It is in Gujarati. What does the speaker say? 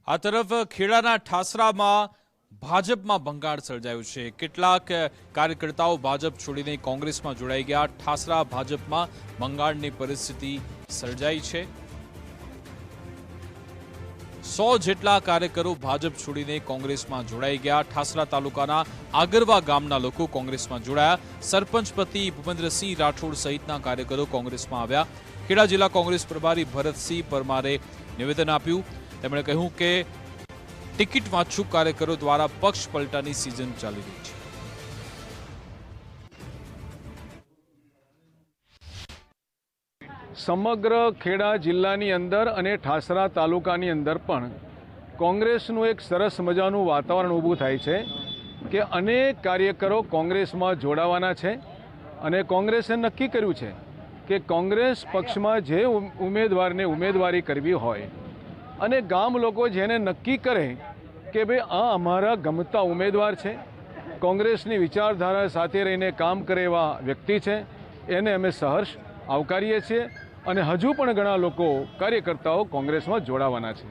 આ તરફ ખેડાના ઠાસરામાં ભાજપમાં ભંગાણ સર્જાયું છે। કેટલાક કાર્યકર્તાઓ ભાજપ છોડીને કોંગ્રેસમાં જોડાઈ ગયા। ઠાસરા ભાજપમાં ભંગાણની પરિસ્થિતિ સર્જાઈ છે। 100 જેટલા કાર્યકરો ભાજપ છોડીને કોંગ્રેસમાં જોડાઈ ગયા। ઠાસરા તાલુકાના આગરવા ગામના લોકો કોંગ્રેસમાં જોડાયા। સરપંચ પતિ ભૂપેન્દ્રસિંહ રાઠોડ સહિતના કાર્યકરો કોંગ્રેસમાં આવ્યા। ખેડા જિલ્લા કોંગ્રેસ પ્રભારી ભરતસિંહ પરમારે નિવેદન આપ્યું। તેમણે કહ્યું કે ટિકિટ વાંચુક કાર્યકરો દ્વારા પક્ષ પલટાની સિઝન ચાલી રહી છે। સમગ્ર ખેડા જિલ્લાની અંદર અને ઠાસરા તાલુકાની અંદર પણ કોંગ્રેસનું એક સરસ મજાનું વાતાવરણ ઊભું થાય છે કે અનેક કાર્યકરો કોંગ્રેસમાં જોડાવાના છે અને કોંગ્રેસે નક્કી કર્યું છે કે કોંગ્રેસ પક્ષમાં જે ઉમેદવારને ઉમેદવારી કરવી હોય અને ગામ લોકો જેને નક્કી કરે કે ભાઈ આ અમારા ગમતા ઉમેદવાર છે, કોંગ્રેસની વિચારધારા સાથે રહીને કામ કરે એવા વ્યક્તિ છે, એને અમે સહર્ષ આવકારીએ છીએ અને હજુ પણ ઘણા લોકો કાર્યકર્તાઓ કોંગ્રેસમાં જોડાવાના છે।